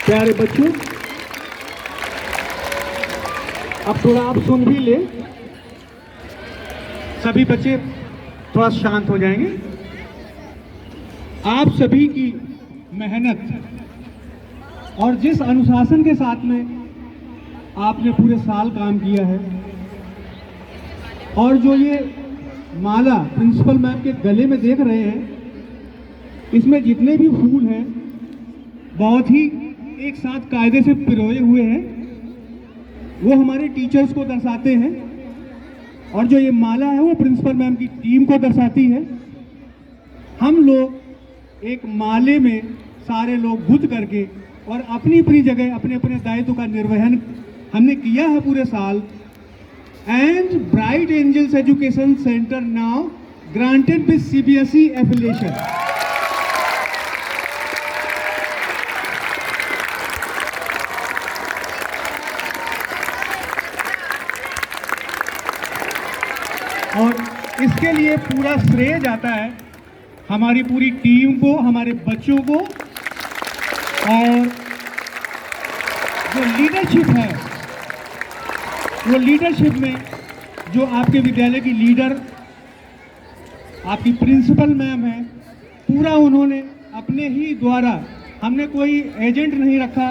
प्यारे बच्चों, अब थोड़ा आप सुन भी ले, सभी बच्चे थोड़ा शांत हो जाएंगे। आप सभी की मेहनत और जिस अनुशासन के साथ में आपने पूरे साल काम किया है, और जो ये माला प्रिंसिपल मैम के गले में देख रहे हैं, इसमें जितने भी फूल हैं बहुत ही एक साथ कायदे से पिरोए हुए हैं। वो हमारे टीचर्स को दर्शाते हैं, और जो ये माला है वो प्रिंसिपल मैम की टीम को दर्शाती है। हम लोग एक माले में सारे लोग गुथ करके और अपनी अपनी जगह अपने अपने दायित्व का निर्वहन हमने किया है पूरे साल। And Bright Angels Education Centre now granted with CBSE affiliation. और इसके लिए पूरा श्रेय जाता है हमारी पूरी टीम को, हमारे बच्चों को, और जो लीडरशिप है, वो लीडरशिप में जो आपके विद्यालय की लीडर आपकी प्रिंसिपल मैम है, पूरा उन्होंने अपने ही द्वारा, हमने कोई एजेंट नहीं रखा,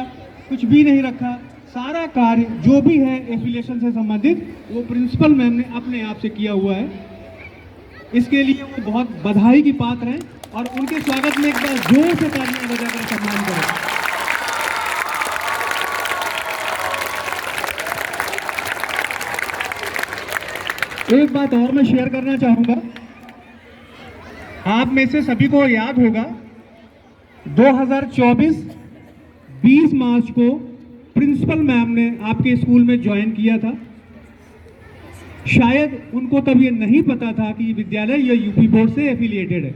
कुछ भी नहीं रखा, सारा कार्य जो भी है एफिलिएशन से संबंधित वो प्रिंसिपल मैम ने अपने आप से किया हुआ है। इसके लिए वो बहुत बधाई की पात्र हैं, और उनके स्वागत में एक बार जोर से तालियां बजाकर सम्मान करें। एक बात और मैं शेयर करना चाहूंगा, आप में से सभी को याद होगा 2024 20 मार्च को प्रिंसिपल मैम ने आपके स्कूल में ज्वाइन किया था। शायद उनको तब ये नहीं पता था कि विद्यालय या यूपी बोर्ड से एफिलिएटेड है,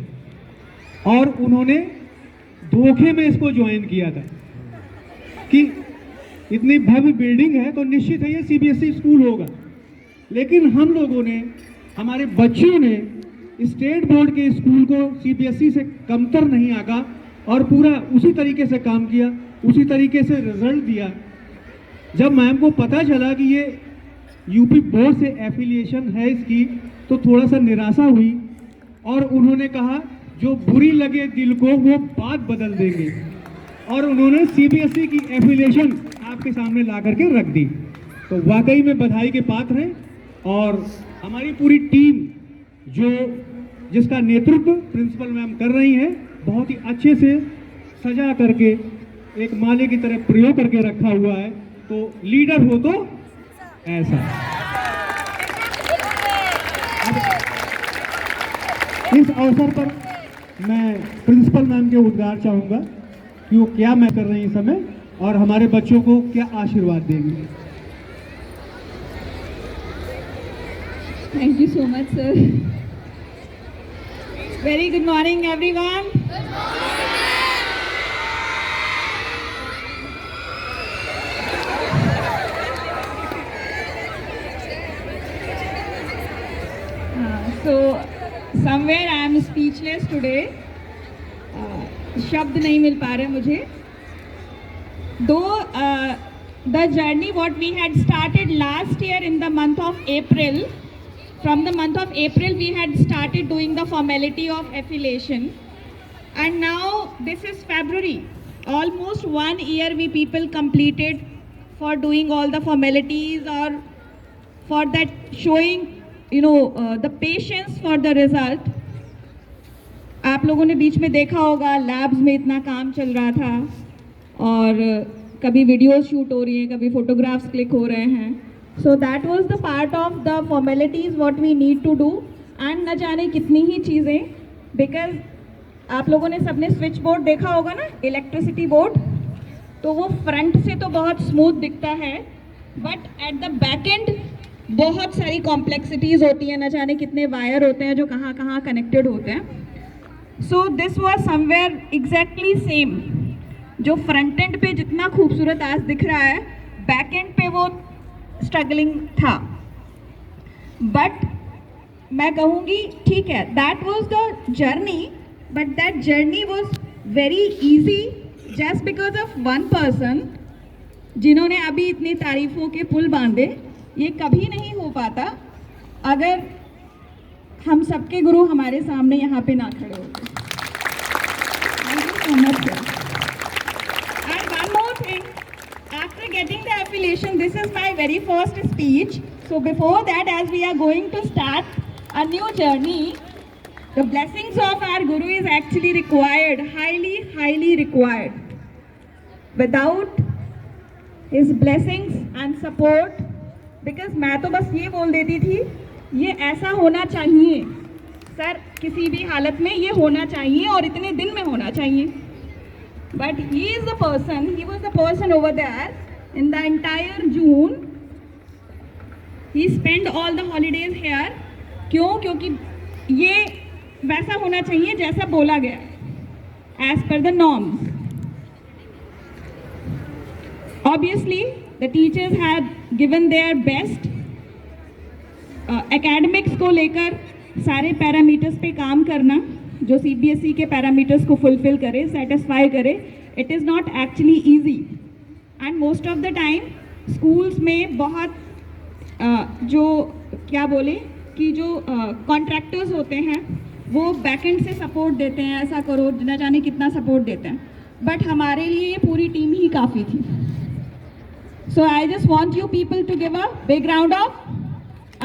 और उन्होंने धोखे में इसको ज्वाइन किया था कि इतनी भव्य बिल्डिंग है तो निश्चित है ये CBSE स्कूल होगा। लेकिन हम लोगों ने, हमारे बच्चों ने स्टेट बोर्ड के स्कूल को CBSE से कमतर नहीं आका और पूरा उसी तरीके से काम किया, उसी तरीके से रिजल्ट दिया। जब मैम को पता चला कि ये यूपी बोर्ड से एफिलिएशन है इसकी, तो थोड़ा सा निराशा हुई, और उन्होंने कहा जो बुरी लगे दिल को वो बात बदल देंगे, और उन्होंने CBSE की एफिलिएशन आपके सामने ला करके रख दी। तो वाकई में बधाई के पात्र हैं, और हमारी पूरी टीम जिसका नेतृत्व प्रिंसिपल मैम कर रही हैं, बहुत ही अच्छे से सजा करके एक माले की तरह प्रयोग करके रखा हुआ है। तो लीडर हो तो ऐसा। इस अवसर पर मैं प्रिंसिपल मैम के उद्गार चाहूंगा कि वो क्या मैं कर रही हैं इस समय, और हमारे बच्चों को क्या आशीर्वाद देंगे। Thank you so much, sir. Very good morning, everyone. Good morning. So somewhere I am speechless today. शब्द नहीं मिल पा रहे मुझे। Though the journey what we had started last year in the month of April. From the month of April, we had started doing the formality of affiliation, and now this is February. Almost 1 year we people completed for doing all the formalities, or for that showing, the patience for the result. आप लोगों ने बीच में देखा होगा labs में इतना काम चल रहा था, और कभी वीडियोस शूट हो रही हैं, कभी फोटोग्राफ्स क्लिक हो रहे हैं। So that was the part of the formalities what we need to do, and न जाने कितनी ही चीज़ें, because आप लोगों ने सबने स्विच बोर्ड देखा होगा ना, इलेक्ट्रिसिटी बोर्ड, तो वो फ्रंट से तो बहुत स्मूथ दिखता है, but at the back and बहुत सारी कॉम्प्लेक्सिटीज़ होती हैं, न जाने कितने वायर होते हैं जो कहाँ कहाँ कनेक्टेड होते हैं। So this was somewhere exactly same. जो फ्रंट एंड पे जितना खूबसूरत आज दिख रहा है, बैक एंड पे वो स्ट्रगलिंग था। बट मैं कहूँगी ठीक है, that was the journey, but that journey was very easy just because of one person जिन्होंने अभी इतनी तारीफों के पुल बांधे, ये कभी नहीं हो पाता अगर हम सबके गुरु हमारे सामने यहाँ पे ना खड़े होते. Thank you so much, sir. And one more thing, after getting the affiliation, this is my very first speech. So before that, as we are going to start a new journey, the blessings of our Guru is actually required, highly, highly required. Without his blessings and support, because मैं तो बस ये बोल देती थी, ये ऐसा होना चाहिए सर, किसी भी हालत में ये होना चाहिए और इतने दिन में होना चाहिए. But he is the person, he was the person over there in the entire June. He spent all the holidays here. क्यों? क्योंकि ये वैसा होना चाहिए जैसा बोला गया, as per the norms. Obviously, the teachers had given their best. Academics को लेकर सारे पैरामीटर्स पे काम करना, जो CBSE के पैरामीटर्स को फुलफिल करे, सेटिस्फाई करे, it is not actually easy. And most of the time, schools में बहुत जो क्या बोले कि जो कॉन्ट्रैक्टर्स होते हैं वो बैकएंड से सपोर्ट देते हैं, ऐसा करो, न जाने कितना सपोर्ट देते हैं, बट हमारे लिए ये पूरी टीम ही काफ़ी थी. So I just want you people to give a big round of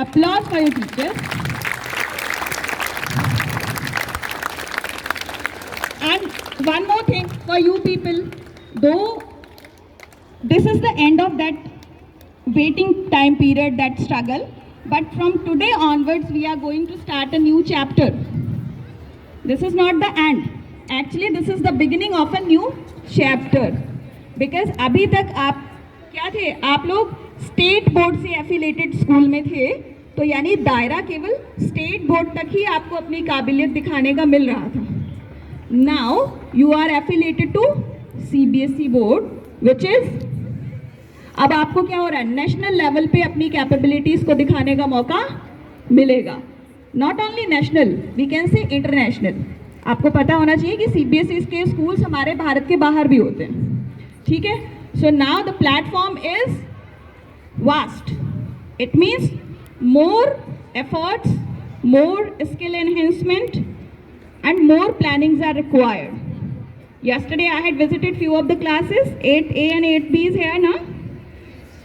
applause for your teachers. And one more thing for you people, though this is the end of that waiting time period, that struggle, but from today onwards we are going to start a new chapter. This is not the end, actually this is the beginning of a new chapter, because अभी तक आप क्या थे, आप लोग state board से affiliated school में थे, तो यानी दायरा केवल स्टेट बोर्ड तक ही आपको अपनी काबिलियत दिखाने का मिल रहा था. Now you are affiliated to CBSE board, which is अब आपको क्या हो रहा है, नेशनल लेवल पे अपनी कैपेबिलिटीज को दिखाने का मौका मिलेगा. Not only national, we can say international. आपको पता होना चाहिए कि CBSE के स्कूल्स हमारे भारत के बाहर भी होते हैं, ठीक है. So now the platform is vast. It means more efforts, more skill enhancement, and more plannings are required. Yesterday I had visited few of the classes, 8A and 8B is here now,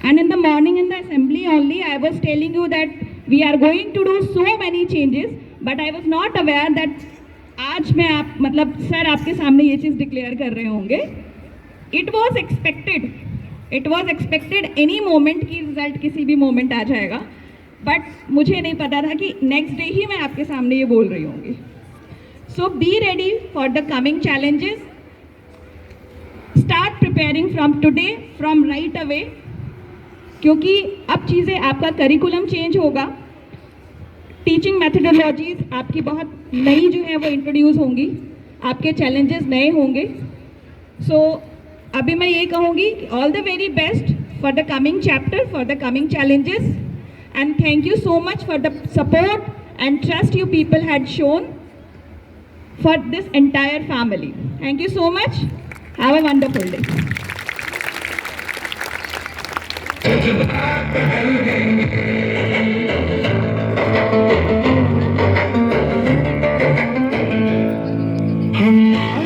and in the morning in the assembly only I was telling you that we are going to do so many changes, but I was not aware that आज मैं आप मतलब sir आपके सामने ये चीज़ declare कर रहे होंगे. It was expected. It was expected any moment की रिजल्ट किसी भी मोमेंट आ जाएगा, बट मुझे नहीं पता था कि नेक्स्ट डे ही मैं आपके सामने ये बोल रही होंगी. So be ready for the coming challenges. Start preparing from today, from right away, क्योंकि अब चीज़ें, आपका करिकुलम चेंज होगा, टीचिंग मैथडोलॉजीज आपकी बहुत नई जो है वो इंट्रोड्यूस होंगी, आपके चैलेंजेस नए होंगे. सो अभी मैं ये कहूँगी all the very best for the coming chapter, for the coming challenges, and thank you so much for the support and trust you people had shown for this entire family. Thank you so much. Have a wonderful day. हम